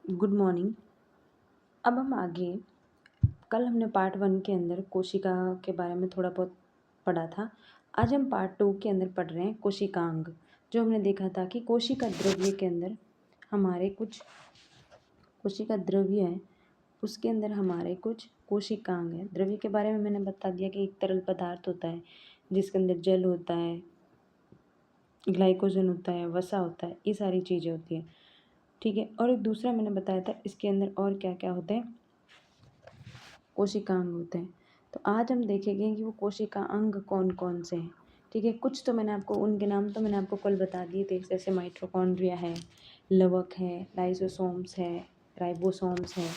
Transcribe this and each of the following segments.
Good morning. अब हम आगे कल हमने पार्ट 1 के अंदर कोशिका के बारे में थोड़ा बहुत पढ़ा था। आज हम पार्ट 2 के अंदर पढ़ रहे हैं कोशिकांग। जो हमने देखा था कि कोशिका द्रव्य के अंदर हमारे कुछ कोशिका द्रव्य है, उसके अंदर हमारे कुछ कोशिकांग है। द्रव्य के बारे में मैंने बता दिया कि एक तरल पदार्थ होता है जिसके अंदर जल होता है, ग्लाइकोजन होता है, वसा होता है, ये सारी चीज़ें होती हैं। ठीक है। और एक दूसरा मैंने बताया था इसके अंदर और क्या क्या होता है, कोशिकांग होते हैं। तो आज हम देखेंगे कि वो कोशिकांग कौन कौन से हैं। ठीक है। कुछ तो मैंने आपको उनके नाम तो मैंने आपको कल बता दिए थे, जैसे माइटोकॉन्ड्रिया है, लवक है, लाइसोसोम्स है, राइबोसोम्स है,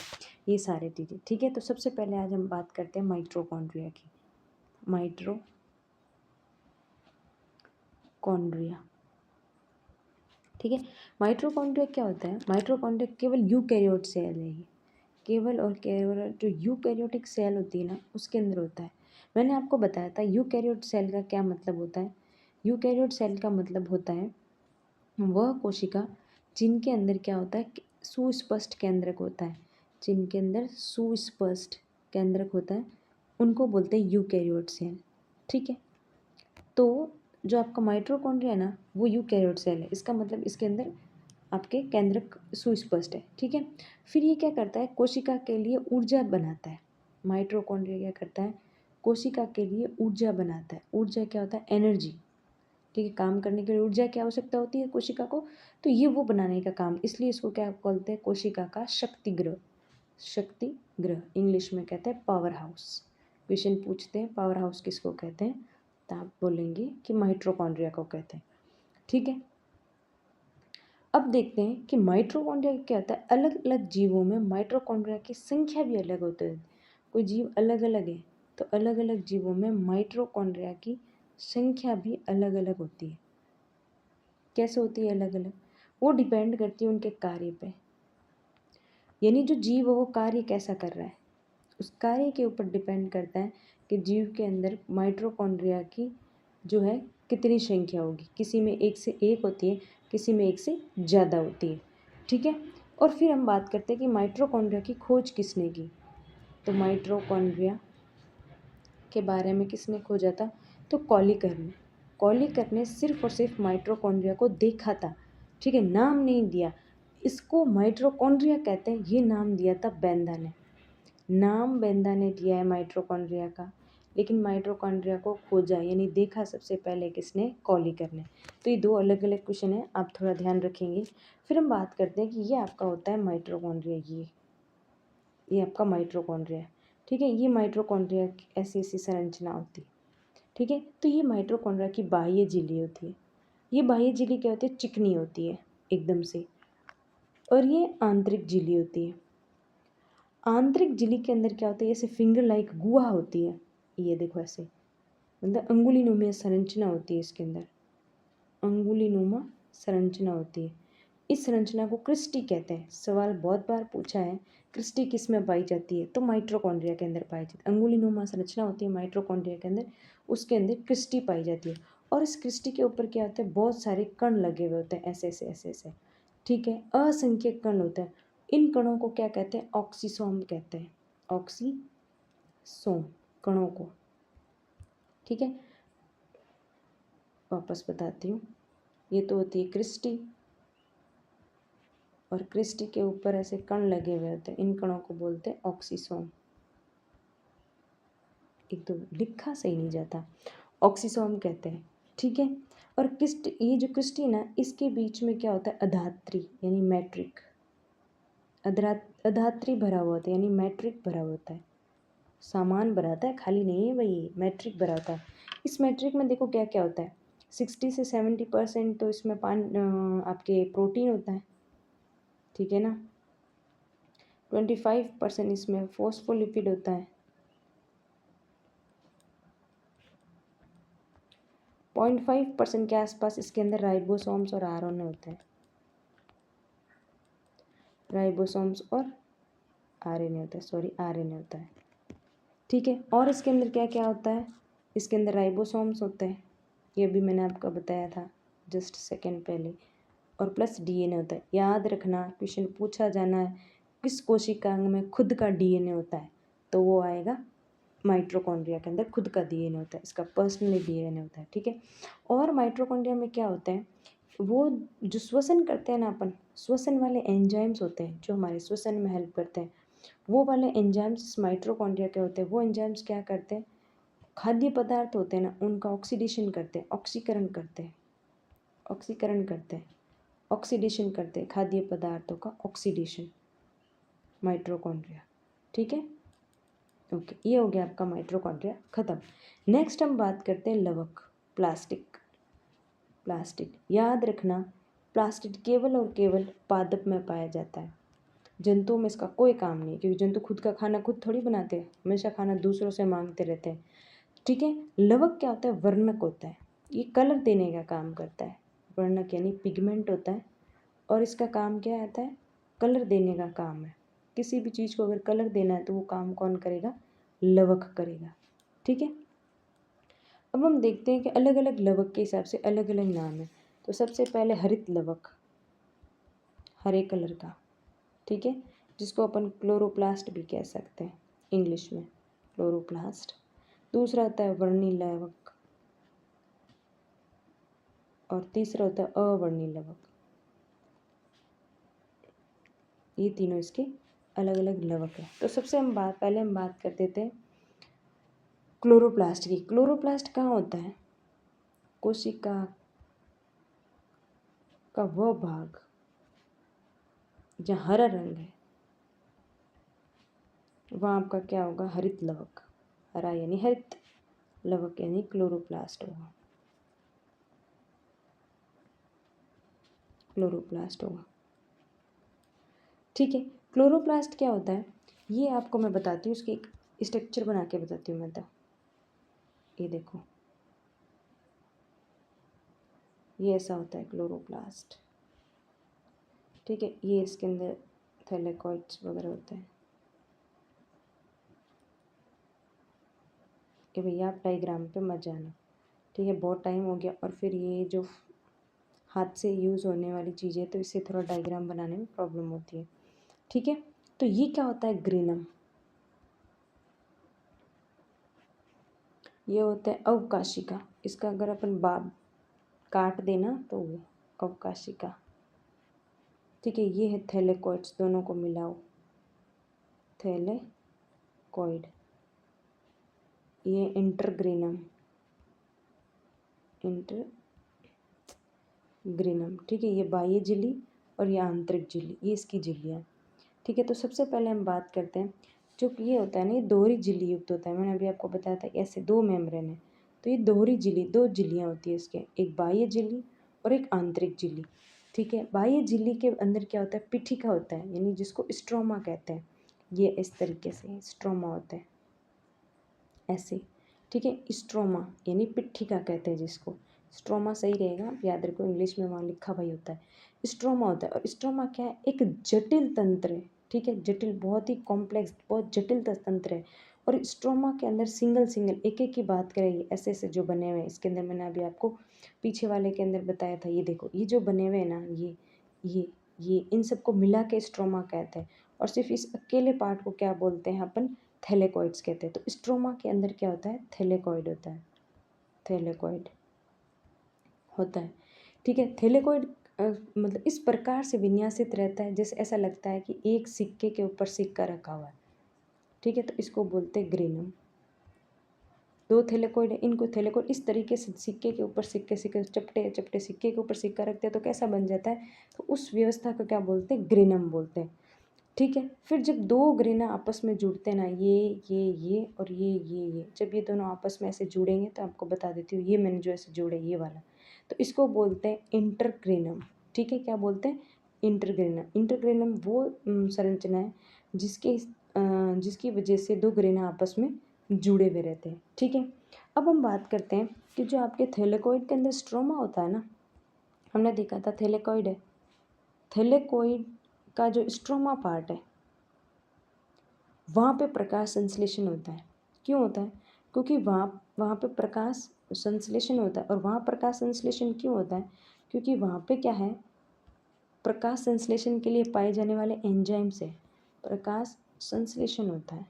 ये सारे चीज़ें। ठीक है। तो सबसे पहले आज हम बात करते हैं माइटोकॉन्ड्रिया की। माइटोकॉन्ड्रिया। ठीक है। माइटोकॉन्ड्रिया क्या होता है? माइटोकॉन्ड्रिया केवल यूकैरियोट सेल है। ये केवल और केवल जो यूकैरियोटिक सेल होती है ना, उसके अंदर होता है। मैंने आपको बताया था यूकैरियोट सेल का क्या मतलब होता है। यूकैरियोट सेल का मतलब होता है वह कोशिका जिनके अंदर क्या होता है, सुस्पष्ट केंद्रक होता है। जिनके अंदर सुस्पष्ट केंद्रक होता है उनको बोलते हैं यूकैरियोट सेल। ठीक है। तो जो आपका माइटोकॉन्ड्रिया है ना, वो यूकैरियोट सेल है। इसका मतलब इसके अंदर आपके केंद्रक सुस्पष्ट है। ठीक है। फिर ये क्या करता है, कोशिका के लिए ऊर्जा बनाता है। माइटोकॉन्ड्रिया क्या करता है, कोशिका के लिए ऊर्जा बनाता है। ऊर्जा क्या होता है, एनर्जी। ठीक है। काम करने के लिए ऊर्जा की आवश्यकता होती है कोशिका को, तो ये वो बनाने का काम, इसलिए इसको क्या बोलते हैं, कोशिका का शक्ति ग्रह। शक्ति ग्रह इंग्लिश में कहते हैं पावर हाउस। क्वेश्चन पूछते हैं पावर हाउस किसको कहते हैं, तो आप बोलेंगे कि माइटोकॉन्ड्रिया को कहते हैं। ठीक है। अब देखते हैं कि माइटोकॉन्ड्रिया क्या होता है। अलग अलग जीवों में माइटोकॉन्ड्रिया की संख्या भी अलग होती है। कोई जीव अलग अलग है, तो अलग अलग जीवों में माइटोकॉन्ड्रिया की संख्या भी अलग अलग होती है। कैसे होती है अलग अलग, वो डिपेंड करती है उनके कार्य पे। यानी जो जीव है वो कार्य कैसा कर रहा है, उस कार्य के ऊपर डिपेंड करता है कि जीव के अंदर माइटोकॉन्ड्रिया की जो है कितनी संख्या होगी। किसी में एक से एक होती है, किसी में एक से ज़्यादा होती है। ठीक है। और फिर हम बात करते हैं कि माइटोकॉन्ड्रिया की खोज किसने की। तो माइटोकॉन्ड्रिया के बारे में किसने खोजा था, तो कॉलिकर ने। कॉलिकर ने सिर्फ और सिर्फ माइटोकॉन्ड्रिया को देखा था। ठीक है। नाम नहीं दिया, इसको माइटोकॉन्ड्रिया कहते हैं, ये नाम दिया था बेंदा ने। नाम बेंदा ने दिया है माइटोकॉन्ड्रिया का, लेकिन माइटोकॉन्ड्रिया को खोजा यानी देखा सबसे पहले किसने, कॉलिकर ने। तो ये दो अलग अलग क्वेश्चन है, आप थोड़ा ध्यान रखेंगे। फिर हम बात करते हैं कि ये आपका होता है माइटोकॉन्ड्रिया। ये आपका माइटोकॉन्ड्रिया है। ठीक है। ये माइटोकॉन्ड्रिया की ऐसी ऐसी संरचना होती है। ठीक है। तो ये माइटोकॉन्ड्रिया की बाह्य झिल्ली होती है। ये बाह्य झिल्ली क्या होती है, चिकनी होती है एकदम से। और ये आंतरिक झिल्ली होती है। आंतरिक झिल्ली के अंदर क्या होता है, जैसे फिंगर लाइक गुहा होती है। ये देखो ऐसे, मतलब अंगुलीनुमा संरचना होती है इसके अंदर। अंगुलीनुमा संरचना होती है। इस संरचना को क्रिस्टी कहते हैं। सवाल बहुत बार पूछा है, क्रिस्टी किस में पाई जाती है, तो माइटोकॉन्ड्रिया के अंदर पाई जाती है। अंगुलीनुमा संरचना होती है माइटोकॉन्ड्रिया के अंदर, उसके अंदर क्रिस्टी पाई जाती है। और इस क्रिस्टी के ऊपर क्या होता है, बहुत सारे कण लगे हुए होते हैं, ऐसे ऐसे ऐसे ऐसे। ठीक है। असंख्य कण होते हैं। इन कणों को क्या कहते हैं, ऑक्सीसोम कहते हैं। ऑक्सीसोम कणों को। ठीक है। वापस बताती हूँ, ये तो होती है क्रिस्टी, और क्रिस्टी के ऊपर ऐसे कण लगे हुए होते हैं, इन कणों को बोलते हैं ऑक्सीसोम। एक तो लिखा सही नहीं जाता, ऑक्सीसोम कहते हैं। ठीक है। और क्रिस्ट, ये जो क्रिस्टी ना, इसके बीच में क्या होता है, अधात्री यानी मैट्रिक। अधात्री भरा हुआ होता है, यानी मैट्रिक भरा होता है। सामान भराता है, खाली नहीं है भाई, मैट्रिक भरा होता है। इस मैट्रिक में देखो क्या क्या होता है, 60 से 70% तो इसमें आपके प्रोटीन होता है। ठीक है ना। 25% इसमें फॉस्फोलिपिड होता है। 0.5% के आसपास इसके अंदर राइबोसोम्स और आरएनए होते हैं। राइबोसोम्स और आरएनए होता है, सॉरी आरएनए होता है। ठीक है। और इसके अंदर क्या क्या होता है, इसके अंदर राइबोसोम्स होते हैं, ये भी मैंने आपको बताया था जस्ट सेकेंड पहले। और प्लस डीएनए होता है। याद रखना, क्वेश्चन पूछा जाना है किस कोशिकांग में खुद का डीएनए होता है, तो वो आएगा माइटोकॉन्ड्रिया के अंदर खुद का डीएनए होता है, इसका पर्सनली डीएनए होता है, ठीक है। और माइटोकॉन्ड्रिया में क्या होता है, वो जो श्वसन करते हैं ना, अपन श्वसन वाले एंजाइम्स होते हैं जो हमारे श्वसन में हेल्प करते हैं, वो वाले एंजाइम्स माइटोकॉन्ड्रिया के होते हैं। वो एंजाइम्स क्या करते हैं, खाद्य पदार्थ होते हैं ना, उनका ऑक्सीडेशन करते हैं, ऑक्सीकरण करते हैं, ऑक्सीकरण करते हैं, ऑक्सीडेशन करते हैं खाद्य पदार्थों का ऑक्सीडेशन, माइटोकॉन्ड्रिया, ठीक है। ओके, ये हो गया आपका माइटोकॉन्ड्रिया खत्म। नेक्स्ट हम बात करते हैं लवक, प्लास्टिक। प्लास्टिक याद रखना, प्लास्टिक केवल और केवल पादप में पाया जाता है, जंतुओं में इसका कोई काम नहीं, क्योंकि जंतु खुद का खाना खुद थोड़ी बनाते हैं, हमेशा खाना दूसरों से मांगते रहते हैं, ठीक है। लवक क्या होता है, वर्णक होता है, ये कलर देने का काम करता है, वर्णक यानी पिगमेंट होता है, और इसका काम क्या आता है, कलर देने का काम है। किसी भी चीज़ को अगर कलर देना है तो वो काम कौन करेगा, लवक करेगा, ठीक है। अब हम देखते हैं कि अलग अलग लवक के हिसाब से अलग अलग नाम है। तो सबसे पहले हरित लवक, हरे कलर का, ठीक है, जिसको अपन क्लोरोप्लास्ट भी कह सकते हैं इंग्लिश में, क्लोरोप्लास्ट। दूसरा होता है वर्णी लवक, और तीसरा होता है अवर्णी लवक। ये तीनों इसके अलग अलग लवक है। तो सबसे पहले हम बात कर देते हैं क्लोरोप्लास्ट की। क्लोरोप्लास्ट कहाँ होता है, कोशिका का वह भाग जहाँ हरा रंग है, वहाँ आपका क्या होगा, हरित लवक। हरा यानी हरित, लवक यानी क्लोरोप्लास्ट होगा, क्लोरोप्लास्ट होगा, ठीक है। क्लोरोप्लास्ट क्या होता है, ये आपको मैं बताती हूँ, उसकी एक स्ट्रक्चर बना के बताती हूँ मैं। तो ये देखो, ये ऐसा होता है क्लोरोप्लास्ट, ठीक है। ये इसके अंदर थैलेकॉइड्स वगैरह होते हैं। कि भैया आप डायग्राम पे मत जाना, ठीक है, बहुत टाइम हो गया, और फिर ये जो हाथ से यूज़ होने वाली चीज़ें, तो इससे थोड़ा डायग्राम बनाने में प्रॉब्लम होती है, ठीक है। तो ये क्या होता है, ग्रीनम, ये होता है अवकाशिका। इसका अगर अपन बाब काट देना तो वो अवकाशिका, ठीक है। ये है थैलेकॉइड्स, दोनों को मिलाओ, थैलेकॉइड। ये इंटरग्रीनम, इंटरग्रीनम, ठीक है। ये बाह्य झिल्ली और ये आंतरिक झिल्ली, ये इसकी झिल्लियाँ, ठीक है। तो सबसे पहले हम बात करते हैं, जो कि ये होता है ना, ये दोहरी झिल्ली युक्त होता है। मैंने अभी आपको बताया था ऐसे दो मेम्ब्रेन है, तो ये दोहरी झिल्ली, दो झिल्लियाँ होती है इसके, एक बाह्य झिल्ली और एक आंतरिक झिल्ली, ठीक है। बाह्य झिल्ली के अंदर क्या होता है, पिठिका होता है, यानी जिसको स्ट्रोमा कहते हैं। ये इस तरीके से स्ट्रोमा होता है, ऐसे, ठीक है। स्ट्रोमा यानी पिट्ठिका कहते हैं जिसको, स्ट्रोमा सही रहेगा, याद रखो, इंग्लिश में वहाँ लिखा भाई होता है, स्ट्रोमा होता है। और स्ट्रोमा क्या है, एक जटिल तंत्र है, ठीक है, जटिल, बहुत ही कॉम्प्लेक्स, बहुत जटिल तंत्र है। और स्ट्रोमा के अंदर सिंगल सिंगल एक एक की बात करेंगे, ऐसे ऐसे जो बने हुए हैं इसके अंदर, मैंने अभी आपको पीछे वाले के अंदर बताया था, ये देखो, ये जो बने हुए हैं ना, ये इन सबको मिला के स्ट्रोमा कहते हैं। और सिर्फ इस अकेले पार्ट को क्या बोलते हैं अपन, थैलेकॉइड्स कहते हैं। तो स्ट्रोमा के अंदर क्या होता है, थैलेकॉइड होता है, थैलेकॉइड होता है, ठीक है। थैलेकॉइड मतलब इस प्रकार से विन्यासित रहता है जैसे ऐसा लगता है कि एक सिक्के के ऊपर सिक्का रखा हुआ है, ठीक है। तो इसको बोलते हैं ग्रेनम। दो थैलेकॉइड है, इनको थैलेकॉइड इस तरीके से सिक्के के ऊपर सिक्के सिक्के चपटे चपटे सिक्के के ऊपर सिक्का रखते हैं, तो कैसा बन जाता है, तो उस व्यवस्था को क्या बोलते हैं, ग्रेनम बोलते हैं, ठीक है। फिर जब दो ग्रेना आपस में जुड़ते हैं ना, ये और ये, जब ये दोनों आपस में ऐसे जुड़ेंगे, तो आपको बता देती हूँ, ये मैंने जो ऐसे जोड़े ये वाला, तो इसको बोलते हैं इंटरग्रेनम, ठीक है। क्या बोलते हैं, इंटरग्रेनम। इंटरग्रेनम वो संरचना है जिसकी वजह से दो ग्रेना आपस में जुड़े हुए रहते हैं, ठीक है। अब हम बात करते हैं कि जो आपके थैलेकॉइड के अंदर स्ट्रोमा होता है ना, हमने देखा था थैलेकॉइड है, थैलेकॉइड का जो स्ट्रोमा पार्ट है, वहाँ पे प्रकाश संश्लेषण होता है। क्यों होता है, क्योंकि वहाँ पे प्रकाश संश्लेषण होता है। और वहाँ प्रकाश संश्लेषण क्यों होता है, क्योंकि वहाँ पे क्या है, प्रकाश संश्लेषण के लिए पाए जाने वाले एंजाइम से प्रकाश संश्लेषण होता है।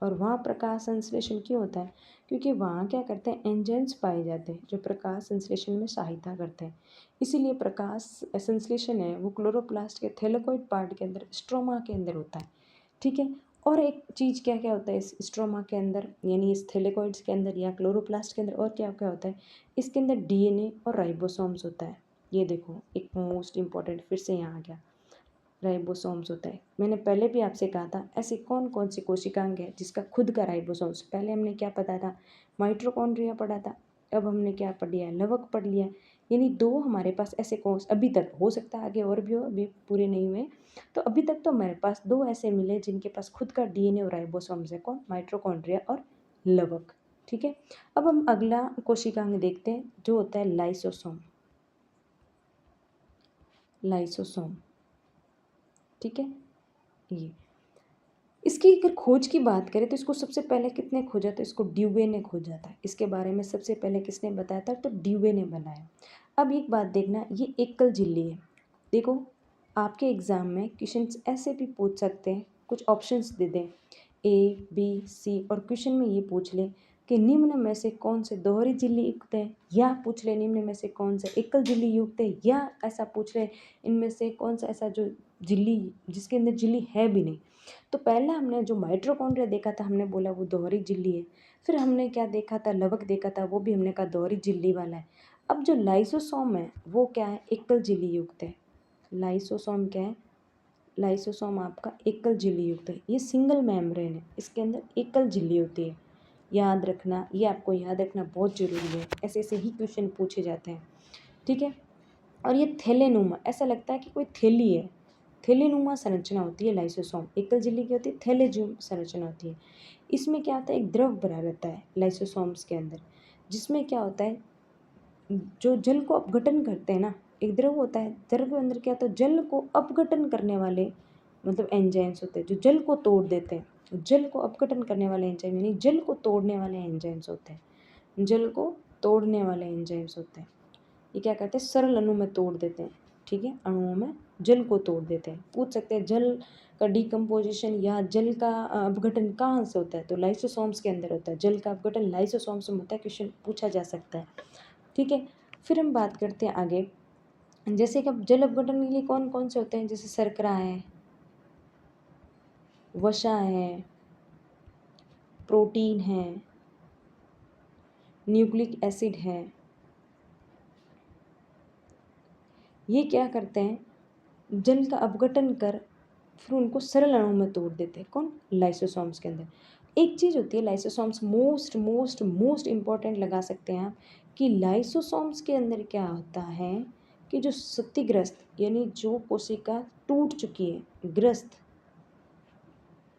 और वहाँ प्रकाश संश्लेषण क्यों होता है? क्योंकि वहाँ क्या करते हैं, एंजाइम्स पाए जाते हैं जो प्रकाश संश्लेषण में सहायता करते हैं। इसीलिए प्रकाश संश्लेषण है वो क्लोरोप्लास्ट के थैलेकोइड पार्ट के अंदर, स्ट्रोमा के अंदर होता है। ठीक है। और एक चीज़ क्या क्या होता है इस स्ट्रोमा के अंदर, यानी इस थैलेकोइड्स के अंदर या क्लोरोप्लास्ट के अंदर, और क्या क्या होता है इसके अंदर? डीएनए और राइबोसोम्स होता है। ये देखो एक मोस्ट इम्पॉर्टेंट फिर से यहाँ आ गया, राइबोसोम्स होता है। मैंने पहले भी आपसे कहा था ऐसी कौन कौन सी कोशिकांग है जिसका खुद का राइबोसोम्स। पहले हमने क्या पढ़ा था? माइटोकॉन्ड्रिया पढ़ा था। अब हमने क्या पढ़ लिया? लवक पढ़ लिया। यानी दो हमारे पास ऐसे कोष अभी तक, हो सकता है आगे और भी हो, अभी पूरे नहीं हुए। तो अभी तक तो हमारे पास दो ऐसे मिले जिनके पास खुद का डीएनए और राइबोसोम्स है। कौन? माइटोकॉन्ड्रिया और लवक। ठीक है। अब हम अगला कोशिकांग देखते हैं जो होता है लाइसोसोम। लाइसोसोम, ठीक है। ये इसकी अगर खोज की बात करें तो इसको सबसे पहले कितने खोजा? तो इसको ड्यूवे ने खोजा था। इसके बारे में सबसे पहले किसने बताया था? तो ड्यूवे ने बनाया। अब एक बात देखना, ये एकल झिल्ली है। देखो आपके एग्ज़ाम में क्वेश्चन ऐसे भी पूछ सकते हैं, कुछ ऑप्शंस दे दें ए बी सी, और क्वेश्चन में ये पूछ ले कि निम्न में से कौन से दोहरी झिल्ली युक्त है, या पूछ ले निम्न में से कौन सा एकल झिल्ली युक्त है, या ऐसा पूछ ले इनमें से कौन सा ऐसा जो झिल्ली जिसके अंदर झिल्ली है भी नहीं। तो पहला हमने जो माइटोकॉन्ड्रिया देखा था, हमने बोला वो दोहरी झिल्ली है। फिर हमने क्या देखा था? लवक देखा था, वो भी हमने कहा दोहरी झिल्ली वाला है। अब जो लाइसोसोम है वो क्या है? एकल झिल्ली युक्त है। लाइसोसोम क्या है? लाइसोसोम आपका एकल झिल्ली युक्त है। ये सिंगल मेम्ब्रेन है, इसके अंदर एकल झिल्ली होती है। याद रखना, ये आपको याद रखना बहुत ज़रूरी है, ऐसे ऐसे ही क्वेश्चन पूछे जाते हैं। ठीक है। और ये थैलेनुमा, ऐसा लगता है कि कोई थैली है, थैलेनुमा संरचना होती है लाइसोसोम। एकल झिल्ली की होती है, थैलेजुम संरचना होती है। इसमें क्या होता है? एक द्रव भरा रहता है लाइसोसोम्स के अंदर, जिसमें क्या होता है, जो जल को अपघटन करते हैं ना, एक द्रव होता है, द्रव के अंदर क्या होता है? जल को अपघटन करने वाले मतलब एंजाइम्स होते हैं जो जल को तोड़ देते हैं। तो जल को अपघटन करने वाले एंजाइम यानी जल को तोड़ने वाले एंजाइम्स होते हैं। जल को तोड़ने वाले एंजाइम्स होते हैं। ये क्या करते हैं? सरल अणु में तोड़ देते हैं। ठीक है, अणुओं में जल को तोड़ देते हैं। पूछ सकते हैं जल का डिकम्पोजिशन या जल का अपघटन कहाँ से होता है? तो लाइसोसोम्स के अंदर होता है। जल का अपघटन लाइसोसोम्स में होता है। क्वेश्चन पूछा जा सकता है। ठीक है। फिर हम बात करते हैं आगे, जैसे कि अब जल अपघटन के लिए कौन कौन से होते हैं? जैसे शर्करा है, वसा है, प्रोटीन है, न्यूक्लिक एसिड है। ये क्या करते हैं? जल का अपघटन कर फिर उनको सरल अणु में तोड़ देते हैं। कौन? लाइसोसोम्स के अंदर। एक चीज़ होती है lysosomes, most most most important लगा सकते हैं आप, कि लाइसोसोम्स के अंदर क्या होता है कि जो क्षतिग्रस्त यानी जो कोशिका टूट चुकी है, ग्रस्त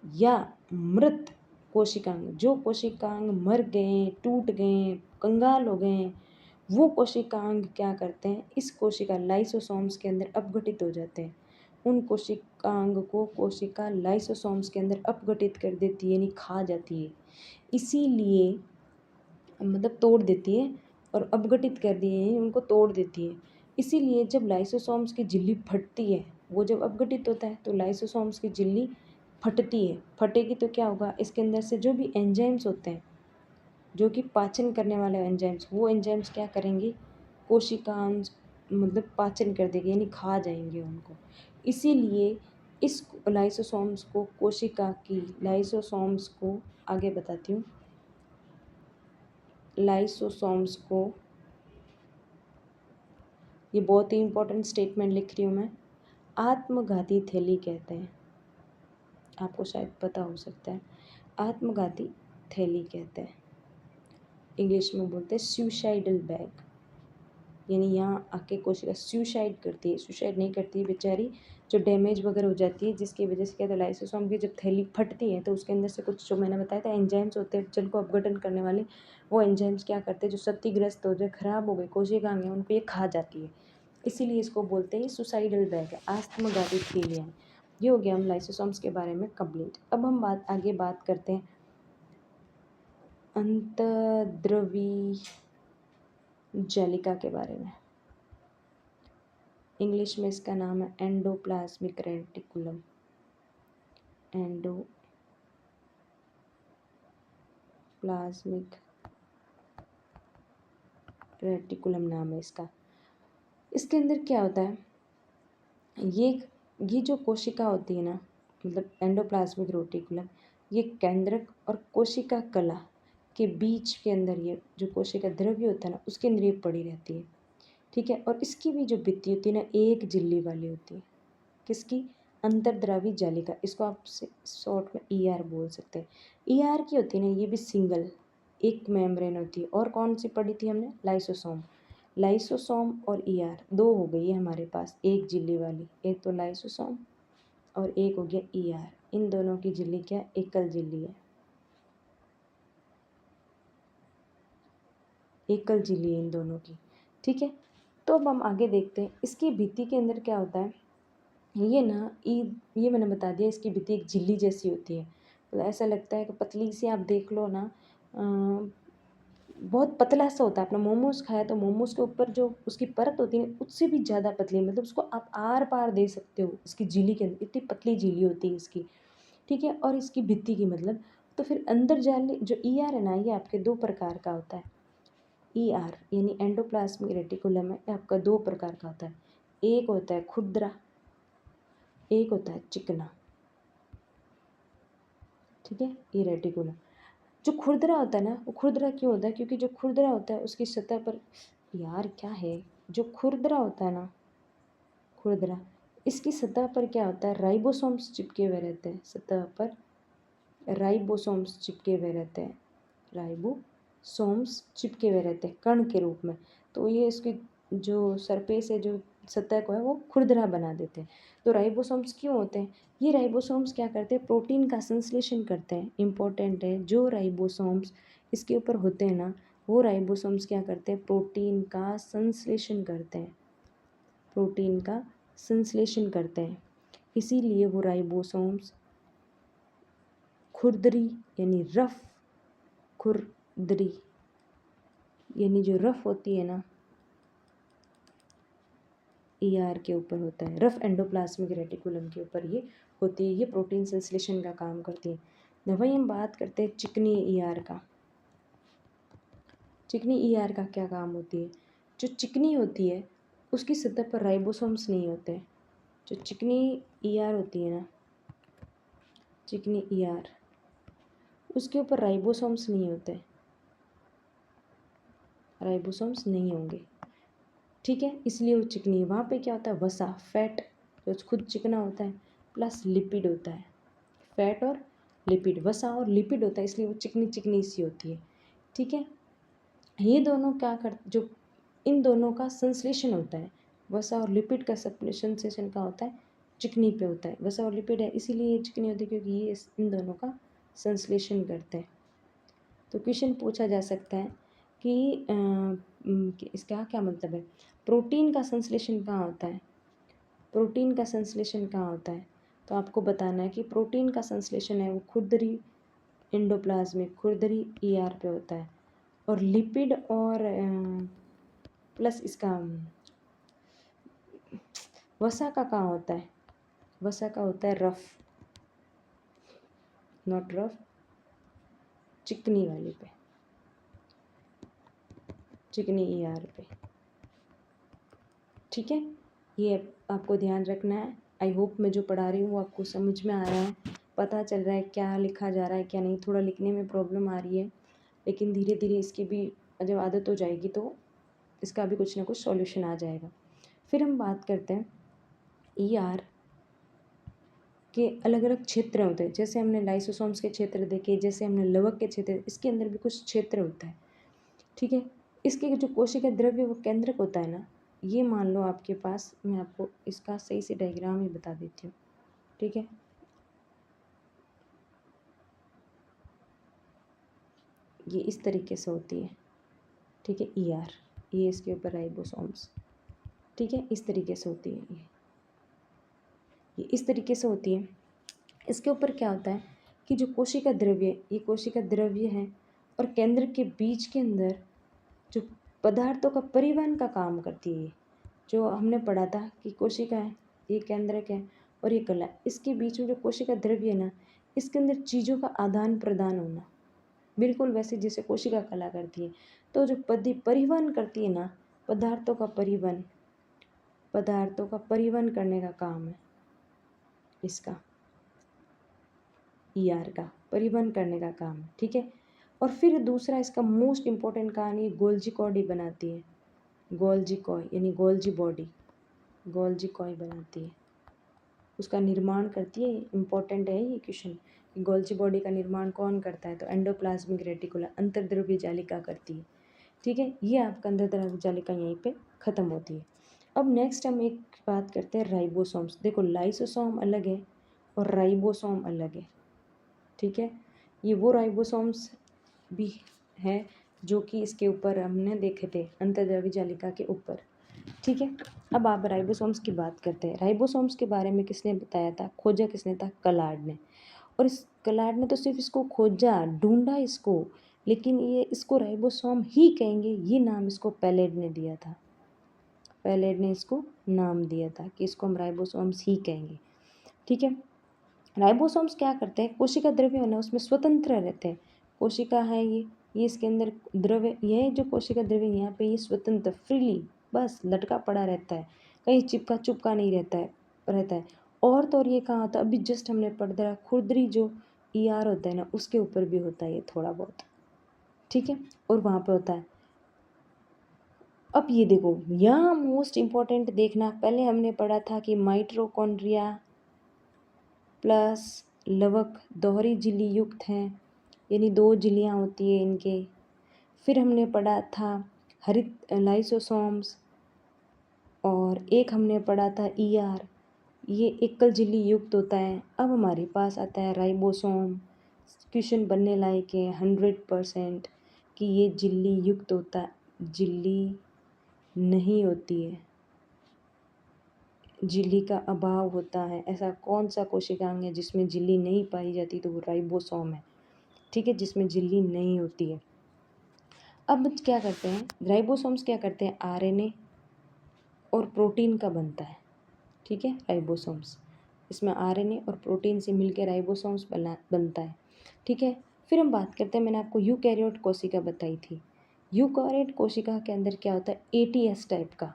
या मृत कोशिकांग, जो कोशिकांग मर गए, टूट गए, कंगाल हो गए, वो कोशिकांग क्या करते हैं? इस कोशिका लाइसोसोम्स के अंदर अपघटित हो जाते हैं। उन कोशिकांग को कोशिका लाइसोसोम्स के अंदर अपघटित कर देती है, यानी खा जाती है। इसीलिए मतलब तोड़ देती है, और अपघटित कर दिए उनको तोड़ देती है। इसीलिए जब लाइसोसोम्स की झिल्ली फटती है, वो जब अपघटित होता है तो लाइसोसोम्स की झिल्ली फटती है। फटेगी तो क्या होगा? इसके अंदर से जो भी एंजाइम्स होते हैं, जो कि पाचन करने वाले एंजाइम्स, वो एंजाइम्स क्या करेंगे? कोशिकांश मतलब पाचन कर देंगे, यानी खा जाएंगे उनको। इसीलिए इस लाइसोसोम्स को कोशिका की लाइसोसोम्स को आगे बताती हूँ। लाइसोसोम्स को, ये बहुत ही इंपॉर्टेंट स्टेटमेंट लिख रही हूँ मैं, आत्मघाती थैली कहते हैं। आपको शायद पता हो सकता है, आत्मघाती थैली कहते हैं। इंग्लिश में बोलते हैं सुसाइडल बैग। यानी यहाँ आके कोशिका सुसाइड करती है, सुसाइड नहीं करती है बेचारी, जो डैमेज वगैरह हो जाती है, जिसकी वजह से क्या होता है? लाइसोसोम की जब थैली फटती है तो उसके अंदर से कुछ, जो मैंने बताया था एंजाइम्स होते हैं जल को अपघटन करने वाले, वो एंजाइम्स क्या करते हैं? जो क्षतिग्रस्त हो जाए, खराब हो गए कोशिकाएं हैं, उनको ये खा जाती है। इसीलिए इसको बोलते हैं सुसाइडल बैग है, आत्मघाती थैली है। ये हो गया हम लाइसोसोम्स के बारे में कंप्लीट। अब हम आगे बात करते हैं अंतर्द्रवी जालिका के बारे में। इंग्लिश में इसका नाम है एंडोप्लाज्मिक रेटिकुलम। एंडोप्लाज्मिक रेटिकुलम नाम है इसका। इसके अंदर क्या होता है, ये जो कोशिका होती है ना, मतलब एंडोप्लाज्मिक रेटिकुलम, ये केंद्रक और कोशिका कला के बीच के अंदर, ये जो कोशिका द्रव्य होता है ना, उसके अंदर ये पड़ी रहती है। ठीक है, और इसकी भी जो भित्ति होती है ना, एक झिल्ली वाली होती है। किसकी? अंतर्द्रावी जालिका। इसको आप शॉर्ट में ईआर बोल सकते हैं। ईआर की होती है ना, ये भी सिंगल एक मेम्ब्रेन होती है। और कौन सी पढ़ी थी हमने? लाइसोसोम। लाइसोसोम और ईआर दो हो गई है हमारे पास, एक झिल्ली वाली। एक तो लाइसोसोम और एक हो गया ईआर। इन दोनों की झिल्ली क्या है? एकल झिल्ली है, एकल झिल्ली है इन दोनों की। ठीक है, तो अब हम आगे देखते हैं इसकी भित्ति के अंदर क्या होता है। ये ना ये मैंने बता दिया, इसकी भित्ति एक झिल्ली जैसी होती है। तो ऐसा लगता है कि पतली सी, आप देख लो ना, बहुत पतला सा होता है। आपने मोमोज खाया तो मोमोज के ऊपर जो उसकी परत होती है उससे भी ज़्यादा पतली, मतलब उसको आप आर पार दे सकते हो इसकी झिल्ली के अंदर, इतनी पतली झिल्ली होती है इसकी। ठीक है, और इसकी भित्ति की मतलब, तो फिर अंदर जाने जो ईआर है ना, ये आपके दो प्रकार का होता है। ईआर यानी एंडोप्लाज्मिक रेटिकुलम है, आपका दो प्रकार का होता है। एक होता है खुरदरा, एक होता है चिकना। ठीक है, ये रेटिकुलम। जो खुरदरा होता है ना, वो खुरदरा क्यों होता है? क्योंकि जो खुरदरा होता है उसकी सतह पर, यार क्या है, जो खुरदरा होता है ना, खुरदरा, इसकी सतह पर क्या होता है? राइबोसोम्स चिपके हुए रहते हैं। सतह पर राइबोसोम्स चिपके हुए रहते हैं, राइबोसोम्स चिपके हुए रहते हैं कण के रूप में। तो ये इसकी जो सरफेस है, जो सतह को है, वो खुरदरा बना देते हैं। तो राइबोसोम्स क्यों होते हैं? ये राइबोसोम्स क्या करते हैं? प्रोटीन का संश्लेषण करते हैं। इंपॉर्टेंट है, जो राइबोसोम्स इसके ऊपर होते हैं ना, वो राइबोसोम्स क्या करते हैं? प्रोटीन का संश्लेषण करते हैं, प्रोटीन का संश्लेषण करते हैं। इसीलिए वो राइबोसोम्स खुरदरी यानी रफ, खुरदरी यानी जो रफ होती है ना, ईआर के ऊपर होता है, रफ एंडोप्लाज्मिक रेटिकुलम के ऊपर ये होती है। ये प्रोटीन संश्लेषण का काम करती है। ना वही हम बात करते हैं चिकनी ईआर का। चिकनी ईआर का क्या काम होती है? जो चिकनी होती है उसकी सतह पर राइबोसोम्स नहीं होते। जो चिकनी ईआर होती है ना, चिकनी ईआर, उसके ऊपर राइबोसोम्स नहीं होते, राइबोसोम्स नहीं होंगे। ठीक है, इसलिए वो चिकनी है। वहाँ पे क्या होता है? वसा, फैट, जो खुद चिकना होता है, प्लस लिपिड होता है। फैट और लिपिड, वसा और लिपिड होता है, इसलिए वो चिकनी चिकनी सी होती है। ठीक है, ये दोनों क्या कर, जो इन दोनों का संश्लेषण होता है, वसा और लिपिड का संश्लेषण का होता है, चिकनी पे होता है। वसा और लिपिड है इसीलिए ये चिकनी होती है, क्योंकि ये इन दोनों का संश्लेषण करते हैं। तो क्वेश्चन पूछा जा सकता है कि इसका क्या मतलब है? प्रोटीन का संश्लेषण कहाँ होता है? प्रोटीन का संश्लेषण कहाँ होता है? तो आपको बताना है कि प्रोटीन का संश्लेषण है वो खुरदरी एंडोप्लाज्मिक, खुरदरी ईआर पे होता है। और लिपिड और प्लस इसका वसा का कहाँ होता है? वसा का होता है रफ, नॉट रफ, चिकनी वाले पे, चिकनी ईआर पे। ठीक है, ये आपको ध्यान रखना है। आई होप मैं जो पढ़ा रही हूँ वो आपको समझ में आ रहा है, पता चल रहा है क्या लिखा जा रहा है क्या नहीं। थोड़ा लिखने में प्रॉब्लम आ रही है, लेकिन धीरे धीरे इसकी भी जब आदत हो जाएगी तो इसका भी कुछ ना कुछ सॉल्यूशन आ जाएगा। फिर हम बात करते हैं ईआर के अलग अलग क्षेत्र होते हैं। जैसे हमने लाइसोसोम्स के क्षेत्र देखे, जैसे हमने लवक के क्षेत्र, इसके अंदर भी कुछ क्षेत्र होता है। ठीक है, इसके जो कोशिका द्रव्य वो केंद्रक होता है ना, ये मान लो आपके पास, मैं आपको इसका सही से डायग्राम ही बता देती हूँ। ठीक है, ये इस तरीके से होती है। ठीक है, ईआर, ये इसके ऊपर राइबोसोम्स। ठीक है, इस तरीके से होती है ये इस तरीके से होती है। इसके ऊपर क्या होता है कि जो कोशिका द्रव्य, ये कोशिका द्रव्य है और केंद्र के बीच के अंदर जो पदार्थों का परिवहन का काम करती है, जो हमने पढ़ा था कि कोशिका है, ये केंद्रक है और ये कला, इसके बीच में जो कोशिका द्रव्य है ना, इसके अंदर चीज़ों का आदान प्रदान होना, बिल्कुल वैसे जैसे कोशिका कला करती है। तो जो परिवहन करती है ना, पदार्थों का परिवहन करने का काम है इसका, ईआर का परिवहन करने का काम है, ठीक है। और फिर दूसरा इसका मोस्ट इम्पोर्टेंट कहानी गोल्जी कॉडी बनाती है, गोल्जी कॉय यानी गोल्जी बॉडी, गोल्जी कॉय बनाती है, उसका निर्माण करती है। इम्पोर्टेंट है ये क्वेश्चन कि गोल्जी बॉडी का निर्माण कौन करता है, तो एंडोप्लाज्मिक रेटिकुलम अंतर्द्रव्य जालिका करती है, ठीक है। ये आपका अंतर्द्रव्य जालिका यहीं पे ख़त्म होती है। अब नेक्स्ट हम एक बात करते हैं राइबोसोम्स। देखो लाइसोसोम अलग है और राइबोसोम अलग है, ठीक है। ये वो राइबोसोम्स भी है जो कि इसके ऊपर हमने देखे थे अंतर्द्रव्य जालिका के ऊपर, ठीक है। अब आप राइबोसोम्स की बात करते हैं। राइबोसोम्स के बारे में किसने बताया था, खोजा किसने था, कलार्ड ने। और इस कलार्ड ने तो सिर्फ इसको खोजा, ढूंढा इसको, लेकिन ये इसको राइबोसोम ही कहेंगे, ये नाम इसको पैलेड ने दिया था। पैलेड ने इसको नाम दिया था कि इसको हम राइबोसोम्स ही कहेंगे, ठीक है। राइबोसोम्स क्या करते हैं, कोशिका द्रव्य है ना उसमें स्वतंत्र रहते हैं। कोशिका है ये इसके अंदर द्रव्य, यह जो कोशिका द्रव्य यहाँ पे ये स्वतंत्र फ्रीली बस लटका पड़ा रहता है, कहीं चिपका चुपका नहीं रहता है। और तो और ये कहाँ होता है, अभी जस्ट हमने पढ़ दिया खुरदरी जो ईआर होता है ना उसके ऊपर भी होता है ये थोड़ा बहुत, ठीक है, और वहाँ पे होता है। अब ये देखो यहाँ मोस्ट इम्पॉर्टेंट देखना, पहले हमने पढ़ा था कि माइटोकॉन्ड्रिया प्लस लवक दोहरी झिल्ली युक्त हैं, यानी 2 झिल्लियाँ होती है इनके। फिर हमने पढ़ा था हरित लाइसोसोम्स और एक हमने पढ़ा था ईआर, ये एकल झिल्ली युक्त होता है। अब हमारे पास आता है राइबोसोम, क्वेश्चन बनने लायक है 100% कि ये झिल्ली युक्त होता है, झिल्ली नहीं होती है, झिल्ली का अभाव होता है। ऐसा कौन सा कोशिकांग है जिसमें झिल्ली नहीं पाई जाती, तो वो राइबोसोम है, ठीक है, जिसमें झिल्ली नहीं होती है। अब क्या करते हैं राइबोसोम्स, क्या करते हैं आरएनए और प्रोटीन का बनता है, ठीक है, राइबोसोम्स इसमें आरएनए और प्रोटीन से मिलकर राइबोसोम्स बनता है, ठीक है। फिर हम बात करते हैं, मैंने आपको यूकैरियोट कोशिका बताई थी। यूकैरियोट कोशिका के अंदर क्या होता है, एटीएस टाइप का,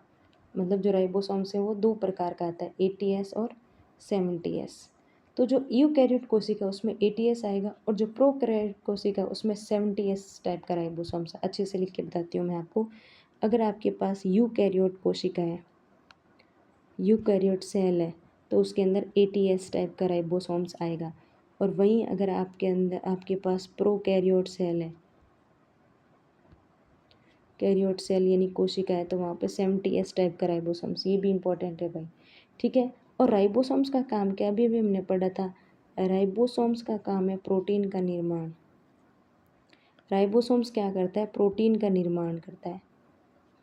मतलब जो राइबोसोम्स है वो 2 प्रकार का आता है, एटीएस और 70S। तो जो यूकैरियोट कोशिका उसमें एटीएस आएगा और जो प्रोकैरियोट कोशिका उसमें 70S टाइप का राइबोसोम्स। अच्छे से लिख के बताती हूँ मैं आपको। अगर आपके पास यूकैरियोट कोशिका है, यूकैरियोट सेल है, तो उसके अंदर एटीएस टाइप का राइबोसोम्स आएगा। और वहीं अगर आपके पास प्रोकैरियोट सेल है, कैरियोट सेल यानी कोशिका है, तो वहाँ पे 70S टाइप का राइबोसोम्स, ये भी इंपॉर्टेंट है भाई, ठीक है। और राइबोसोम्स का काम क्या, अभी हमने पढ़ा था, राइबोसोम्स का काम है प्रोटीन का निर्माण। राइबोसोम्स क्या करता है, प्रोटीन का निर्माण करता है,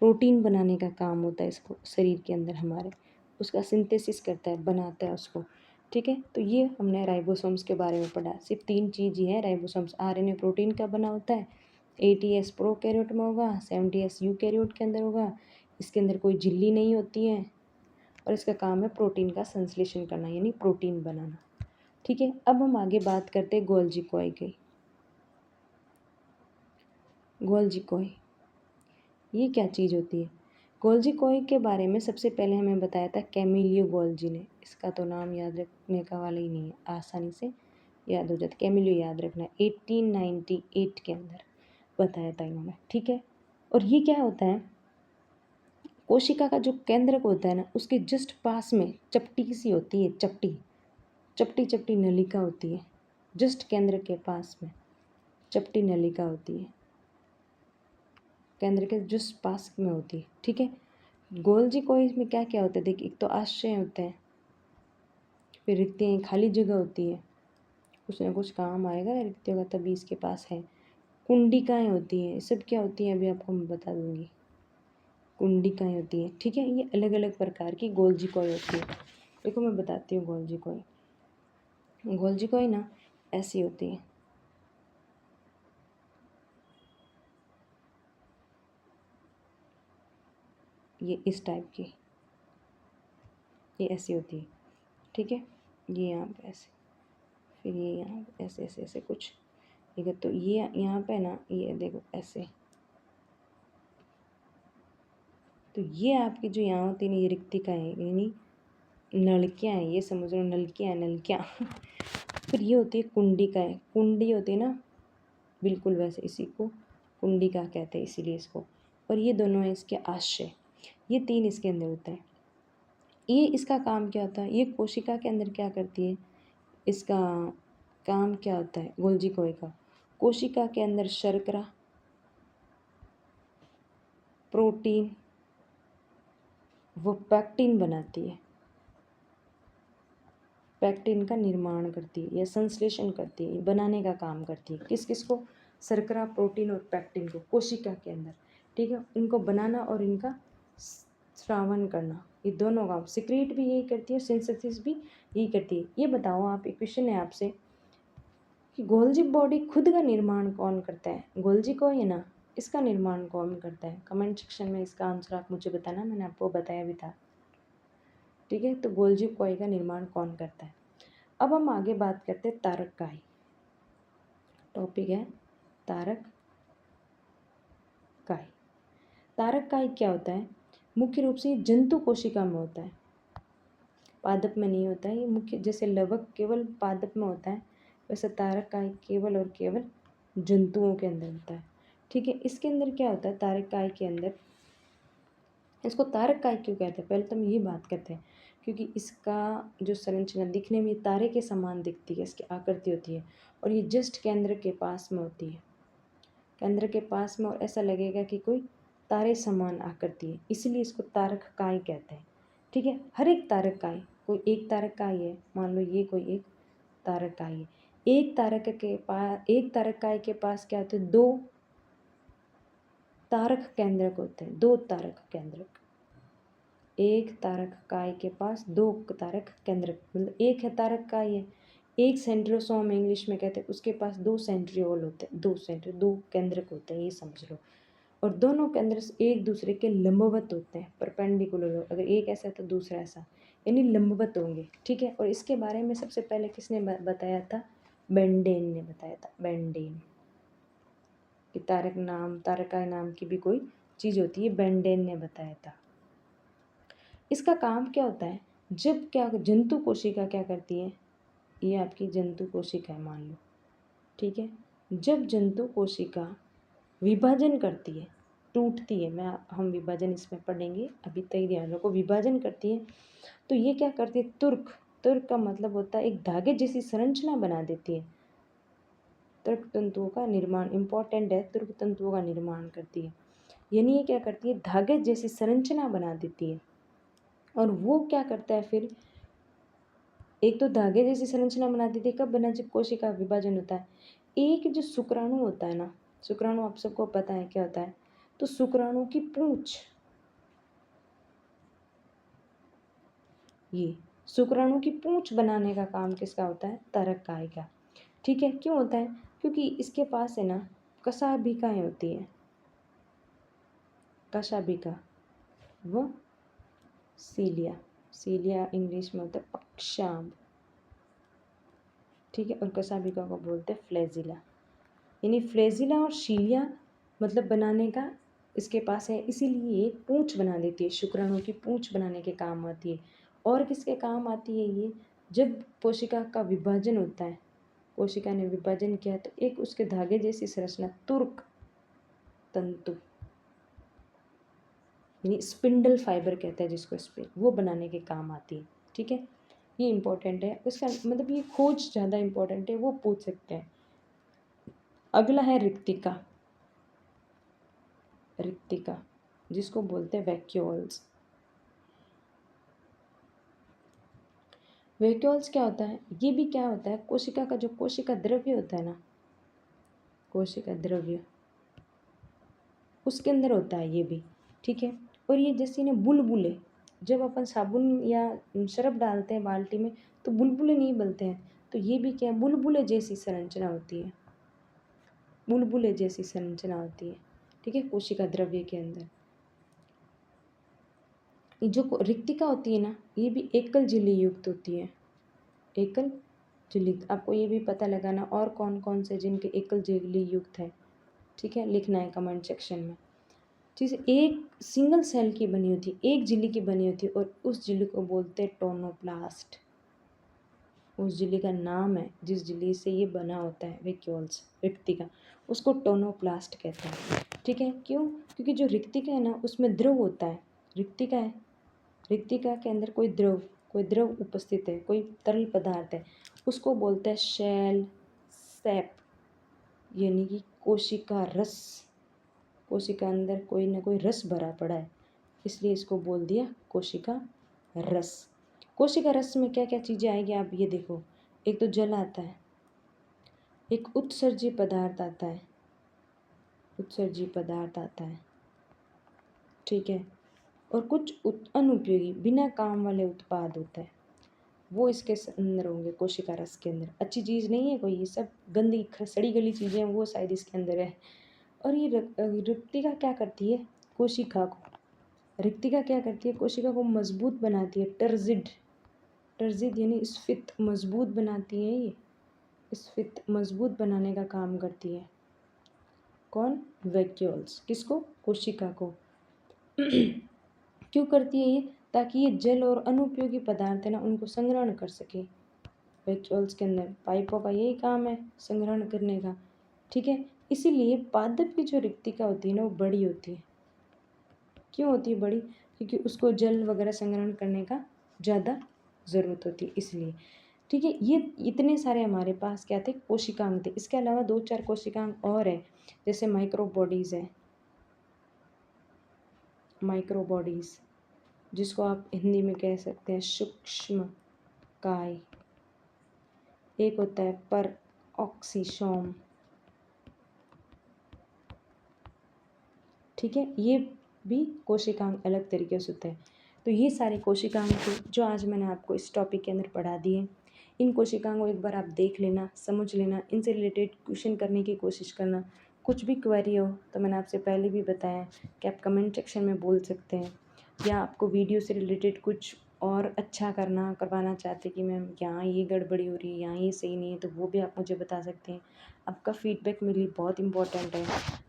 प्रोटीन बनाने का काम होता है इसको शरीर के अंदर हमारे, उसका सिंथेसिस करता है, बनाता है उसको, ठीक है। तो ये हमने राइबोसोम्स के बारे में पढ़ा। सिर्फ 3 चीज़ ही है राइबोसोम्स, आरएनए प्रोटीन का बना होता है, एटीएस प्रोकैरियोट में होगा, 70S यूकैरियोट के अंदर होगा, इसके अंदर कोई झिल्ली नहीं होती है और इसका काम है प्रोटीन का संश्लेषण करना यानी प्रोटीन बनाना, ठीक है। अब हम आगे बात करते हैं गोल्जी कॉय की। गोल्जी कॉय ये क्या चीज़ होती है, गोल्जी कॉय के बारे में सबसे पहले हमें बताया था कैमिलियो गोल्जी ने, इसका तो नाम याद रखने का वाला ही नहीं है, आसानी से याद हो जाता, कैमिलियो याद रखना, 1898 के अंदर बताया था इन्होंने, ठीक है। और ये क्या होता है, कोशिका का जो केंद्रक होता है ना उसके जस्ट पास में चपटी सी होती है, चपटी चपटी नलिका होती है, जस्ट केंद्र के पास में चपटी नलिका होती है, केंद्र के जस्ट पास में होती है, ठीक है। गोल्जी कॉय में क्या क्या होता है, देखिए एक तो आश्चर्य होते हैं, फिर रिक्तियाँ खाली जगह होती है, कुछ ना कुछ काम आएगा रिक्तियों का, तभी इसके पास है। कुंडिकाएँ होती हैं, सब क्या होती हैं अभी आपको मैं बता दूँगी, कुंडिकाएँ होती हैं, ठीक है। ये अलग अलग प्रकार की गोल्जी कॉय होती है। देखो मैं बताती हूँ गोल्जी कॉय, गोल्जी कॉय ना ऐसी होती है, ये इस टाइप की, ये ऐसी होती है, ठीक है। ये यहाँ पे ऐसे, फिर ये यहाँ पे ऐसे ऐसे ऐसे कुछ, ठीक है। तो ये यहाँ पे ना, ये देखो ऐसे, तो ये आपकी जो यहाँ होती है ना, ये रिक्तिका है, यानी नलकियाँ हैं, ये समझ लो नलकियाँ हैं, नलकियाँ फिर ये होती है कुंडिका है, कुंडी होती है ना, बिल्कुल वैसे, इसी को कुंडिका कहते हैं इसीलिए इसको। और ये दोनों हैं इसके आश्रय, ये तीन इसके अंदर होता है। ये इसका काम क्या होता है, ये कोशिका के अंदर क्या करती है, इसका काम क्या होता है गोल्जी कोई का, कोशिका के अंदर शर्करा, प्रोटीन, वो पैक्टिन बनाती है, पैक्टिन का निर्माण करती है या संश्लेषण करती है, बनाने का काम करती है। किस किस को, शर्करा, प्रोटीन और पैक्टिन को कोशिका के अंदर, ठीक है। इनको बनाना और इनका श्रावण करना, ये दोनों काम, सिक्रेट भी यही करती है, सिंथेसिस भी यही करती है। ये बताओ आप, एक क्वेश्चन है आपसे कि गोल्जी बॉडी खुद का निर्माण कौन करता है, गोल्जी को है ना, इसका निर्माण कौन करता है? कमेंट सेक्शन में इसका आंसर आप मुझे बताना, मैंने आपको बताया भी था, ठीक है। तो गोल्जी कॉय का निर्माण कौन करता है? अब हम आगे बात करते हैं तारक काई, टॉपिक है तारक काई। तारक काई क्या होता है? मुख्य रूप से ये जंतु कोशिका में होता है, पादप में नहीं होता है। ये मुख्य, जैसे लवक केवल पादप में होता है, वैसे तारक काई केवल और केवल जंतुओं के अंदर होता है, ठीक है। इसके अंदर क्या होता है तारक काई के अंदर, इसको तारक काई क्यों कहते हैं? पहले तो हम ये बात करते हैं, क्योंकि इसका जो संरचना दिखने में तारे के समान दिखती है, इसकी आकृति होती है, और ये जस्ट केंद्र के पास में होती है, केंद्र के पास में, और ऐसा लगेगा कि कोई तारे समान आकृति है, इसलिए इसको तारक काई कहते हैं, ठीक है। हर एक तारक काई, कोई एक तारक काई है, मान लो ये कोई एक तारक काई है, एक तारक के पास, एक तारक काई के पास क्या होते हैं, दो तारक केंद्रक होते हैं, दो तारक केंद्रक। एक तारक काय के पास दो तारक केंद्रक, मतलब एक है तारक काय है, एक सेंट्रोसोम इंग्लिश में कहते हैं, उसके पास दो सेंट्रियोल होते हैं, दो केंद्रक होते हैं, ये समझ लो। और दोनों केंद्र एक दूसरे के लंबवत होते हैं, परपेंडिकुलर हो, अगर एक ऐसा है तो दूसरा ऐसा, यानी लंबवत होंगे, ठीक है। और इसके बारे में सबसे पहले किसने बताया था? बेंडेन ने बताया था, बेंडेन, कि तारक नाम, तारकाय नाम की भी कोई चीज़ होती है, बेंडेन ने बताया था। इसका काम क्या होता है? जब क्या जंतु कोशिका क्या करती है, ये आपकी जंतु कोशिका है मान लो, ठीक है। जब जंतु कोशिका विभाजन करती है, टूटती है, हम विभाजन इसमें पढ़ेंगे, अभी तक ध्यान रखो, विभाजन करती है, तो ये क्या करती है, तुर्क, तुर्क का मतलब होता है एक धागे जैसी संरचना बना देती है, तुर्क तंतुओं का निर्माण इम्पॉर्टेंट है, तुर्क तंतुओं का निर्माण करती है, यानी ये क्या करती है, धागे जैसी संरचना बना देती है। और वो क्या करता है फिर, एक तो धागे जैसी संरचना बना देती है, कब बना, जब कोशिका विभाजन होता है। एक जो शुक्राणु होता है ना, शुक्राणु आप सबको पता है क्या होता है, तो शुक्राणु की पूंछ, ये शुक्राणु की पूंछ बनाने का काम किसका होता है, तारक काय का, ठीक है। क्यों होता है? क्योंकि इसके पास है ना कशाभिकाएं होती हैं, कशाभिका, वो सीलिया, सीलिया इंग्लिश में होता है पक्षांग, ठीक है। और कशाभिका को बोलते हैं फ्लैजिला, यानी फ्लैजिला और सीलिया मतलब बनाने का इसके पास है, इसीलिए ये पूंछ बना देती है, शुक्राणु की पूंछ बनाने के काम आती है। और किसके काम आती है ये, जब कोशिका का विभाजन होता है, कोशिका ने विभाजन किया तो एक उसके धागे जैसी संरचना, तुर्क तंतु, यानी स्पिंडल फाइबर कहते हैं जिसको, वो बनाने के काम आती है, ठीक है। ये इंपॉर्टेंट है, उसका मतलब ये खोज ज़्यादा इंपॉर्टेंट है, वो पूछ सकते हैं। अगला है रिक्तिका, रिक्तिका जिसको बोलते हैं वैक्यूल्स। वैक्यूल्स क्या होता है, ये भी क्या होता है, कोशिका का जो कोशिका द्रव्य होता है ना, कोशिका द्रव्य उसके अंदर होता है ये भी, ठीक है। और ये जैसे ना बुलबुले, जब अपन साबुन या सरफ डालते हैं बाल्टी में तो बुलबुले नहीं बनते हैं, तो ये भी क्या, बुलबुले जैसी संरचना होती है, बुलबुले जैसी संरचना होती है, ठीक है, कोशिका द्रव्य के अंदर। ये जो रिक्तिका होती है ना, ये भी एकल झिल्ली युक्त होती है। एकल झिल्ली, आपको ये भी पता लगाना और कौन कौन से जिनके एकल झिल्ली युक्त है, ठीक है, लिखना है कमेंट सेक्शन में। चीज़ एक सिंगल सेल की बनी होती है, एक झिल्ली की बनी होती है, और उस झिल्ली को बोलते हैं टोनोप्लास्ट। उस झिल्ली का नाम है जिस झिल्ली से ये बना होता है वैक्यूल्स, रिक्तिका, उसको टोनोप्लास्ट कहते हैं। ठीक है, क्यों? क्योंकि जो रिक्तिका है ना, उसमें द्रव होता है। रिक्तिका है, रिक्तिका के अंदर कोई द्रव उपस्थित है, कोई तरल पदार्थ है, उसको बोलते हैं शेल सैप, यानी कि कोशिका रस। कोशिका अंदर कोई ना कोई रस भरा पड़ा है, इसलिए इसको बोल दिया कोशिका रस। कोशिका रस में क्या क्या चीज़ें आएगी आप ये देखो। एक तो जल आता है, एक उत्सर्जी पदार्थ आता है, उत्सर्जी पदार्थ आता है, ठीक है, और कुछ अनुपयोगी बिना काम वाले उत्पाद होते हैं, वो इसके अंदर होंगे कोशिका रस के अंदर। अच्छी चीज़ नहीं है कोई, ये सब गंदी सड़ी गली चीज़ें हैं, वो शायद इसके अंदर है। और ये रिक्तिका क्या करती है? कोशिका को, रिक्तिका क्या करती है? कोशिका को मजबूत बनाती है, टर्जिड, टर्जिड यानी स्फीत, मजबूत बनाती है ये, स्फीत मजबूत बनाने का काम करती है। कौन? वैक्यूल्स। किसको? कोशिका को। क्यों करती है ये? ताकि ये जल और अनुपयोगी पदार्थ है ना, उनको संग्रहण कर सके। वैक्यूल्स के अंदर पाइपों का यही काम है, संग्रहण करने का, ठीक है। इसीलिए पादप की जो रिक्तिका होती है ना, वो बड़ी होती है। क्यों होती है बड़ी? क्योंकि उसको जल वगैरह संग्रहण करने का ज़्यादा ज़रूरत होती है, इसलिए। ठीक है, ये इतने सारे हमारे पास क्या थे? कोशिकांग थे। इसके अलावा 2-4 कोशिकांग और है, जैसे माइक्रो बॉडीज़ है, माइक्रो बॉडीज़, जिसको आप हिंदी में कह सकते हैं सूक्ष्म काय। एक होता है पर ऑक्सीसोम, ठीक है, ये भी कोशिकांग अलग तरीके से होते हैं। तो ये सारे कोशिकांग थे जो आज मैंने आपको इस टॉपिक के अंदर पढ़ा दिए। इन कोशिकाओं को एक बार आप देख लेना, समझ लेना, इनसे रिलेटेड क्वेश्चन करने की कोशिश करना। कुछ भी क्वेरी हो तो मैंने आपसे पहले भी बताया कि आप कमेंट सेक्शन में बोल सकते हैं, या आपको वीडियो से रिलेटेड कुछ और अच्छा करवाना चाहते कि मैम यहाँ ये गड़बड़ी हो रही है, यहाँ ये सही नहीं है, तो वो भी आप मुझे बता सकते हैं। आपका फीडबैक मेरे लिए बहुत इंपॉर्टेंट है।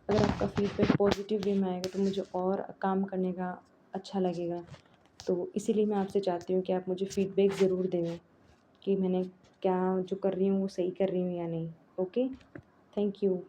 अगर आपका फीडबैक पॉजिटिव वे में आएगा तो मुझे और काम करने का अच्छा लगेगा। तो इसीलिए मैं आपसे चाहती हूँ कि आप मुझे फीडबैक ज़रूर दें कि मैंने क्या जो कर रही हूँ वो सही कर रही हूँ या नहीं। Okay, thank you.